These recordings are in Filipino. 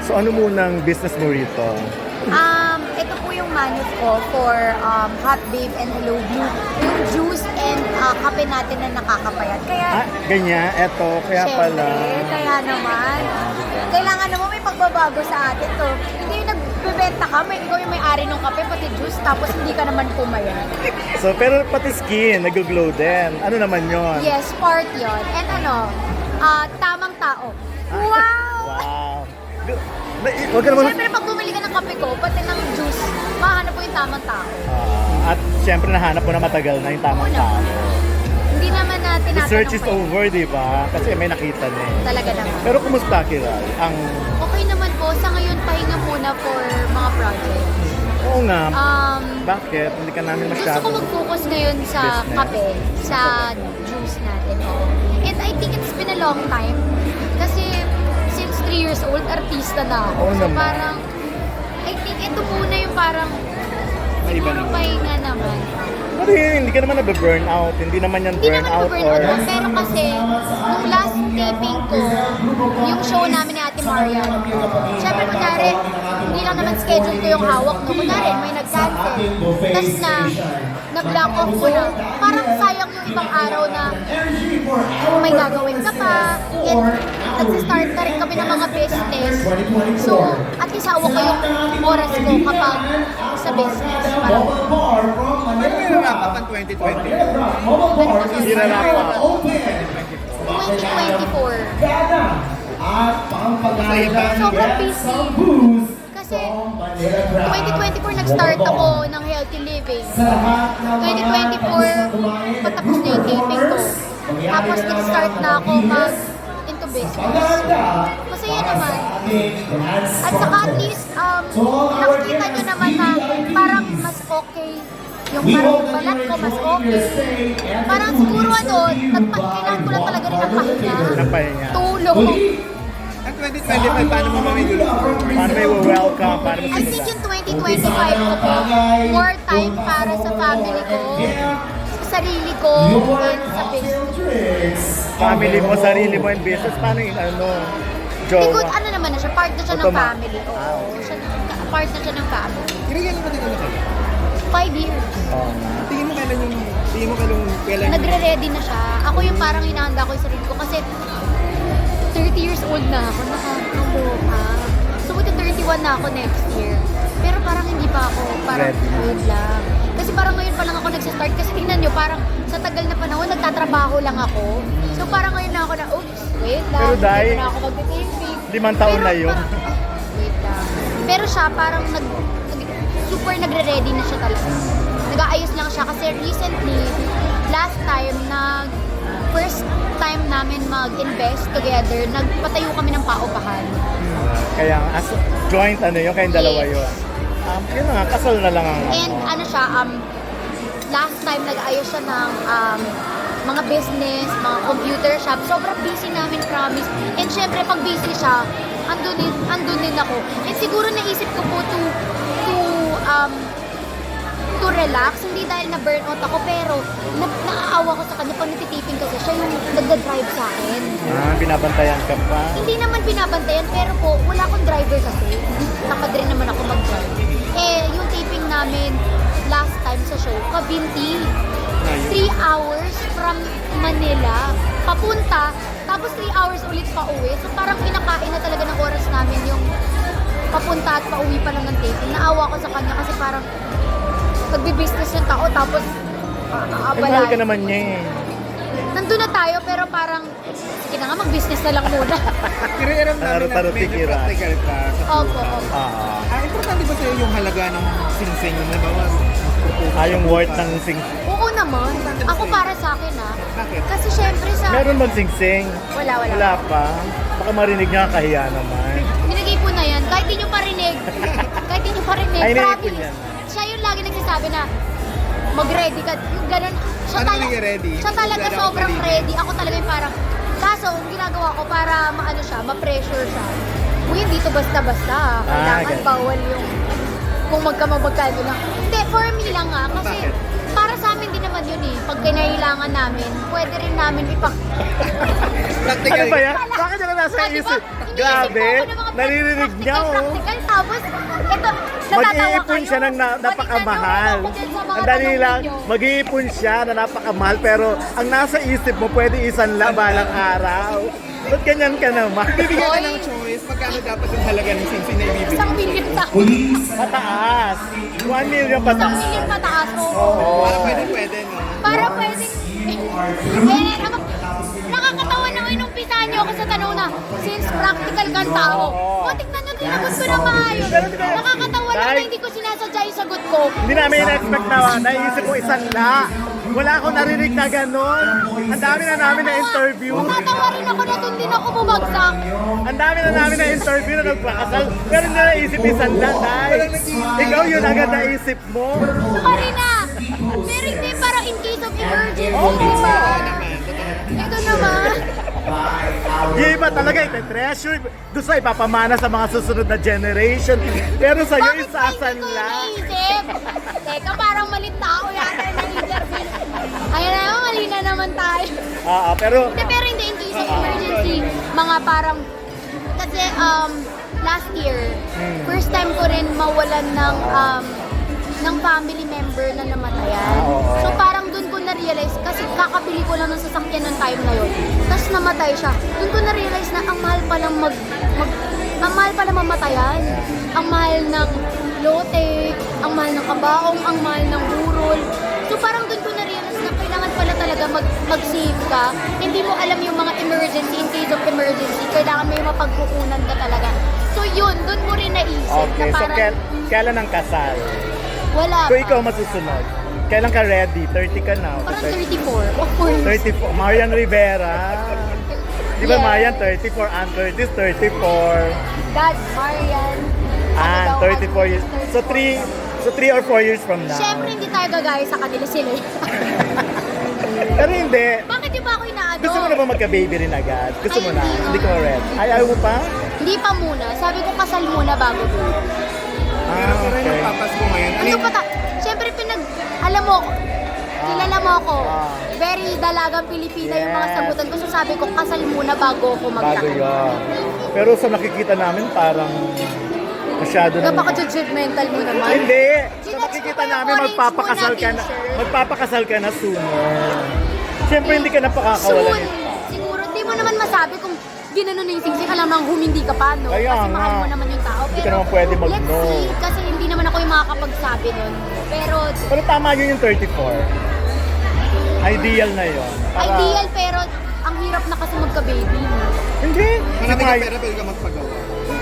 So ano munang business mo rito? Ito po yung manus ko for Hot Babe and Hello Blue. Yung juice and kape natin na nakakapayat. Kaya, Ganyan, eto, kaya pala. kaya naman. Kailangan naman may pagbabago sa atin to. Hindi yung nagbebenta ka, ikaw yung may-ari ng kape, pati juice, tapos hindi ka naman pumayat. So, pero pati skin, nag-glow din. Ano naman yon? Yes, part yon. And tamang tao. Wow! Wow. Huwag ka naman... Siyempre, pag bumili ka ng kape ko, pati ng juice, mahanap po yung tamang tao. At siyempre nahanap mo na matagal na yung tamang Oo tao. Hindi naman na The tinatanong search is pa yun. over, di ba? Kasi may nakita na eh. Talaga naman. Pero kumusta, Kiral? Okay naman po. Sa ngayon, pahinga muna for mga projects. Oo nga. Bakit? Hindi ka namin Gusto masyado. ko mag-focus ngayon sa Business. kape, sa juice natin. And I think it's been a long time. Kasi since 3 years old, artista na ako. Oo So naman. parang, I think ito muna yung parang siguro pahinga naman. Pero yun, hindi ka naman nabe-burn out. Hindi naman yan Hindi burn naman out burn or... out, pero kasi nung last taping ko, yung show namin ni Ate Marian, syempre kunwari, hindi lang naman schedule ko yung hawak, no? Kunwari, may nag-cancel. Tapos na-block off ko na. Parang sayang yung ibang araw na may gagawin ka pa. And nag-start na rin kami ng mga business. So, at least hawak ko yung oras ko kapag sa business. Parang, Ano yung wrap up ang 2020? Hindi na wrap up. 2024. Sobrang busy. Kasi 2024 nag-start ako ng healthy living. 2024 patapos na yung taping ko. Tapos nag-start na ako into business. Masaya naman. At saka at least nakikita nyo naman na parang mas okay. Yung parang balat ko mas okay. Parang siguro kailangan ko lang talaga rin ng pahinga. Ng pahinga. Tulong. Ang 2025, paano mo mamimili? Paano may welcome? Paano mo I think yung 2025 ko po, more time para sa family ko, sa sarili ko, and sa business. Family mo, sarili mo, and business. Paano yung Because jowa? ano naman na siya, part na siya ng Automatic. family. Part na siya ng family. Kailan mo din ano? 5 years. Oo nga. Tingin mo kailan Nagre-ready na siya. Ako yung parang hinahanda ko yung sarili ko kasi 30 years old na ako. Nakakaloka. So, buti 31 na ako next year. Pero parang hindi pa ako. Parang Ready. wait lang. Kasi parang ngayon pa lang ako nagsa-start. Kasi tingnan nyo, parang sa tagal na panahon, nagtatrabaho lang ako. So, parang ngayon na ako na, oops, wait lang. Pero dahil Hindi na ako mag-taping. 5 taon na yun. Wait lang. Pero siya, parang super nagre-ready na siya talaga. Nag-aayos lang siya kasi recently, last time, first time namin mag-invest together, nagpatayo kami ng paupahan. Kaya as joint kayong dalawa Yes. yun. Yun na nga, kasal na lang ang... And ano siya, last time nag-aayos siya ng mga business, mga computer shop. Sobrang busy namin, promise. And syempre, pag busy siya, andun din ako. And siguro naisip ko po to relax, hindi dahil na-burnout ako, pero naaawa ko sa kanya pag natitiping kasi siya yung nagda-drive sa akin. Binabantayan ka pa. Hindi naman binabantayan, pero po, wala akong driver kasi. Tamad rin naman ako mag-drive. Yung taping namin last time sa show, Kabinti. 3 hours from Manila, papunta, tapos 3 hours ulit pa uwi. So parang pinakain na talaga ng oras namin yung papunta at pauwi pa lang ng taping. Naawa ko sa kanya kasi parang nagbi-business yung tao, tapos Mahal ka naman niya eh. nandun na tayo, pero parang sige na nga, mag-business na lang muna. Pero alam namin na Taro-taro, medyo tikira. practical ka. Opo. Importante ba sa'yo yung halaga ng sing-sing na bawa? Yung worth ng sing... Oo naman. Ako para sa akin Bakit? Kasi syempre sa... Meron bang sing-sing? Wala. Wala pa. Baka marinig niya, kahiya naman. Binigay ko na yan. Kahit di nyo parinig. Kahit di nyo parinig. Ay, narinig ko Promise. yan. Siya yung lagi nagsasabi na mag-ready ka. Yung ganun. Siya Paano nag-ready? Siya talaga Wala sobrang akong ready. Ako talaga yung parang... Kaso, ang ginagawa ko para maano siya, ma-pressure siya. Uy, hindi to basta-basta. Kailangan ganun. bawal yung... Kung magkano lang. Hindi, for me lang kasi Bakit? para sa namin din naman yun eh. Pag kinailangan namin, pwede rin namin Practical. Ano ba yan? Bakit nila nasa isip? Grabe, naririnig niya oh. Practical, tapos, ito, natatawa Mag-iipon siya ng napakamahal. Ang dali lang, mag-iipon siya na napakamahal pero ang nasa isip mo pwede isanla balang araw. Ba't ganyan ka naman? Bibigyan ka ng choice, magkano dapat yung halaga ng singsing na ibibigay? Isang million sa Pataas. 1 million Isang pataas. million pataas. Oo. Oo. Para pwede, no? Para pwede. Nakakatawa na inumpisahan niyo ako sa tanong na, since practical kang tao, o tignan niyo, tinagot ko na maayos. Nakakatawa lang na hindi ko sinasadya yung sagot ko. Hindi namin in-expect na naisip ko isanla. Wala akong narinig na gano'n. Ang dami na namin na interview. Natatawa rin ako na doon din ako bumagsak. Ang dami na namin na interview na nagpakasal. Pero hindi na naisip isanla, dahil ikaw yun agad naisip mo. Saka rin na. Pero hindi parang in case of emergency, di ba? Ito naman. Yung iba talaga ite-treasure. Doon sa ipapamana sa mga susunod na generation. Pero sa'yo Bakit ba hindi ko isasanla. naisip? Teka, parang malit tao yata na interview. Ayun na naman, mali na naman tayo. Pero Pero hindi in case of emergency, mga parang, kasi last year, first time ko rin mawalan ng family member na namatayan. oo. So parang dun ko na-realize, kasi kakabili ko lang ng sasakyan ng time na yun, tapos namatay siya. Dun ko na-realize na ang mahal palang ang mahal palang mamatayan. Ang mahal ng lote, ang mahal ng kabaong, ang mahal ng burol. So parang dun ko na-realize na kailangan pala talaga mag-save ka. Hindi mo alam yung mga emergency, in case of emergency, kailangan may mapagkukunan ka talaga. So yun, dun mo rin naisip okay, na so parang kailan ang kasal? wala Kung pa. ikaw masusunod, kailan ka ready? 30 ka na? Parang 34. Of course. 34. Marian Rivera. Di ba Yes. Marian 34? Ann Curtis 34. Dad, Marian. Ann Ano daw, 34 years. So 3 or 4 years from now. Siyempre, hindi tayo gagaya sa kanila sila. Pero hindi. Bakit di ba ako inaano? Gusto mo na ba magka-baby rin agad? Gusto mo na? Ay, Hindi ko ready. Ay, ayaw mo pa? Hindi pa muna. Sabi ko kasal muna bago doon. Pero sino okay. yung papasko ngayon? Ano Ano yung pa ta? Siyempre, alam mo, kilala mo ako. Ah. Very dalagang Pilipina yung mga Yes. sagutan ko. So sabi ko, kasal muna bago ako Bago magkakasal. yun. Pero sa nakikita namin, parang masyado na... Napaka-judgmental mo naman. Hindi! Sa Ginats nakikita ko pa yung namin, orange magpapakasal ka na sooner. Siyempre, hindi ka na pakakawalan. Soon. Siguro, di mo naman masabi kung ginanon na yung singsing, alam nang humindi ka pa, no? Kaya Kasi nga. mahal mo naman yung tao. Hindi ka Pero, naman pwede mag-no. let's see, kasi hindi naman ako yung makakapagsabi nun. Pero, Pero tama yun yung 34. Ideal na yun. ideal, pero ang hirap na kasi magka-baby. No? Hindi. Si marami ka Mayan, pera, pwede ka magpagawa.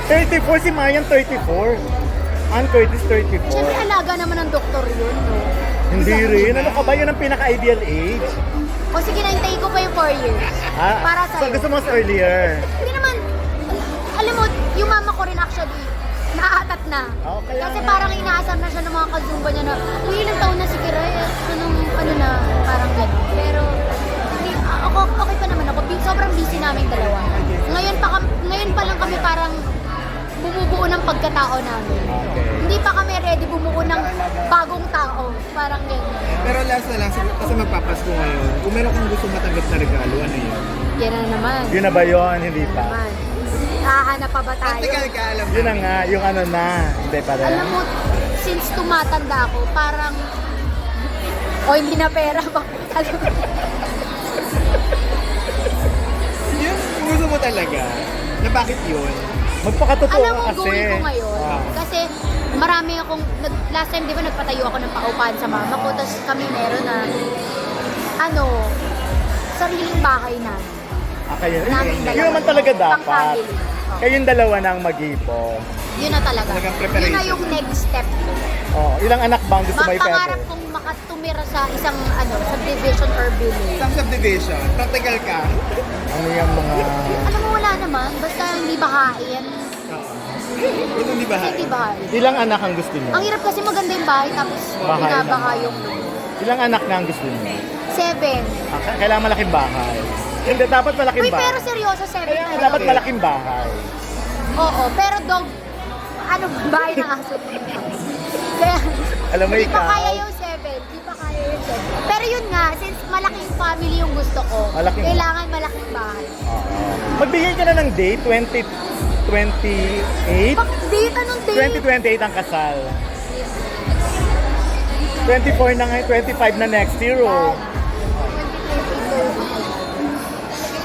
34, si Mayan 34. Ann Curtis 34. Siyempre, alaga naman ng doktor yun, no? Hindi rin. Ano ka ba? Yun ang pinaka-ideal age. O sige, nahintayin ko pa yung 4 years. Ah, Para so sa'yo. gusto mo mas earlier. Hindi naman, alam mo, yung mama ko rin actually, naatat na. Okay. Kasi parang inaasar na siya ng mga kazumba niya na, uy, ilang taon na si Kiray, anong, ano na, parang gano'n. Pero, hindi, ako, okay pa naman ako, sobrang busy namin dalawa. Ngayon pa lang kami parang bumubuo ng pagkatao namin. Okay. Hindi pa kami ready bumuo ng bagong tao, parang gano'n. Pero last na lang, kasi magpapasko ngayon, kung meron kang gusto matanggap na regalo, ano yun? Yan na naman. Yun na ba yun? Hindi pa. Naman. Hahanap pa ba tayo? Practical ka, alam Yun na nga. Yung ano na. Hindi pa rin. Alam mo, since tumatanda ako, parang, o hindi na pera ba? Alam mo, Yun, gusto mo talaga. Na bakit yun? Magpakatotoo alam ka mo, kasi. goal ko ngayon. Ah. Kasi marami akong, last time di ba nagpatayo ako ng paupahan sa mama ko, tapos kami meron na, sariling bahay namin. Kayo, Namin yun dalawa. naman talaga Pang dapat. family. Kayong dalawa nang mag-ipon. Yun na talaga. Talagang Yun preparation. na yung next step ko. Oh, ilang anak bang gusto may Pangarap pwede? kong makatumira sa isang subdivision or village. Isang subdivision, practical ka. Ano yung mga... Alam mo, wala naman. Basta hindi bahain. Ito hindi ba? Hindi bahain. Ilang anak ang gusto niyo? Ang hirap kasi maganda yung bahay tapos Bahay binabaha lang. yung Ilang anak na ang gusto niyo? 7. Kailangan malaking bahay. Hindi, dapat malaking Uy, bahay. pero seryoso, 7 Kaya talaga. dapat malaking bahay. Oo, pero bahay na aso. Kaya, Alam mo hindi ko ikaw, kaya yung 7. 7, di pa kaya yun. Pero yun nga, since malaking family yung gusto ko, Malaking- kailangan malaking bahay. Magbigay ka na ng date, 2028? Pag date, anong date? 2028 ang kasal. 24 na ngayon, 25 na next year, oh. 2022.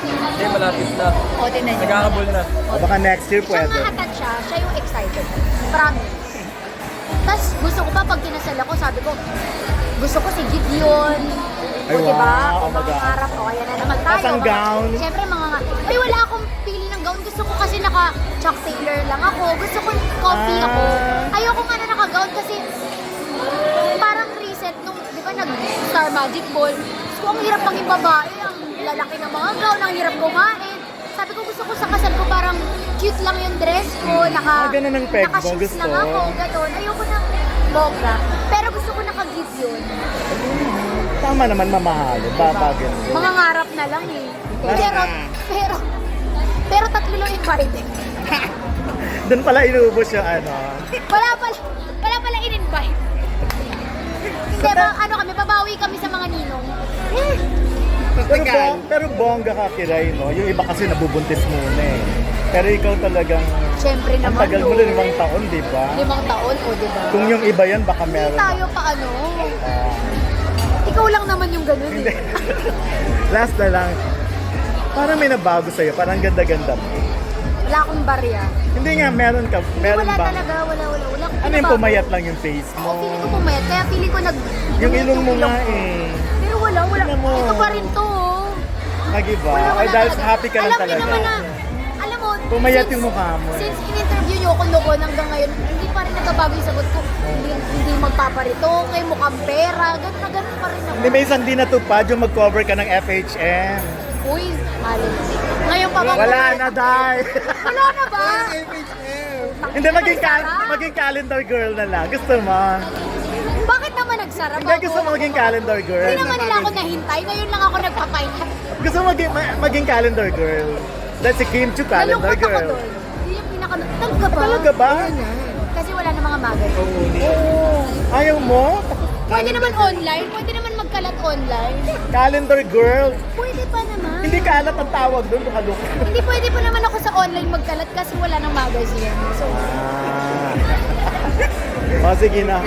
Hindi, malapit na. O, tingnan niyo. Nagkakabol na. O baka next year Siya pwede. nga attached siya, siya yung excited. Promise. Tapos gusto ko pa pag kinasal ako, sabi ko, gusto ko si Gideon. Ay, O, diba? wow, O, mga mag- harap ko, kaya na naman tayo. Tas ang gown? Siyempre, ay, wala akong pili ng gown. Gusto ko kasi naka Chuck Taylor lang ako. Gusto ko coffee Ah. ako. Ayoko nga na naka-gown kasi parang recent nung, di ba, nag-Star Magic Ball. So, ang hirap maging babae. Ang lalaki ng mga gown, ang hirap kumain. Sabi ko, gusto ko sa kasal ko parang cute lang yung dress ko. ganun ang peg mo, Naka-shoes gusto. lang ako, gano'n. Ayoko ng bongga. Pero gusto ko naka-give yun. Tama naman, mamahalo. Babagin. Mga ngarap na lang eh. Pero tatlo lang invited. Doon pala inubos yung ano. Wala pala in-invite. Hindi ba, ano kami, babawi kami sa mga ninong. Pero bongga ka, Kiray, no? Yung iba kasi nabubuntis muna eh. Pero ikaw talagang, Siyempre ang naman tagal mo na 5 taon, di ba? 5 taon, o diba? Kung yung iba yan, baka Hindi meron. tayo pa ano. Ah, Ikaw lang naman yung ganun hindi. eh. Last na lang. Parang may nabago sa'yo. Parang ganda-ganda mo. Wala akong barya. Hindi nga, meron Wala ba? talaga, wala. Ano yung pumayat lang yung face mo? Feeling ko pumayat, kaya feeling ko Yung ilong mo nga eh. Pero wala. Tingnan mo. Ito pa rin to. Oh. Nag-iba? Wala Or dahil talaga. happy ka lang Alam niyo talaga? naman na, alam mo, Pumayat yung mukha mo eh. Since in-interview niyo ako noon hanggang ngayon, hindi pa rin nagbabago yung sagot ko. Hindi magpaparito, kay mukhang pera, gano'n na gano'n pa rin ako. Hindi, may isang di natupad yung mag-cover ka ng FHM. Uy, alin. Ngayon pa ba? Wala na, Day. Wala na ba? Hindi, maging calendar girl na lang. Gusto mo? Bakit naman nagsara Hindi, gusto mo maging calendar girl. Hindi naman nila ako nahintay. Ngayon lang ako nagpapahinga. Gusto mo maging calendar girl. Dahil si Kim Chu, calendar Nalungkot ako girl. doon. Hindi yung pinaka... Talaga ba? Talaga ba? Kasi wala na mga magazine. Ayaw mo? Pwede naman online. Pwede naman magkalat online. Calendar girl. Pwede pa naman. Hindi kalat ang tawag doon. Lukaluk. Hindi pwede pa naman ako sa online magkalat kasi wala nang magazine. So, Ah. O, sige na.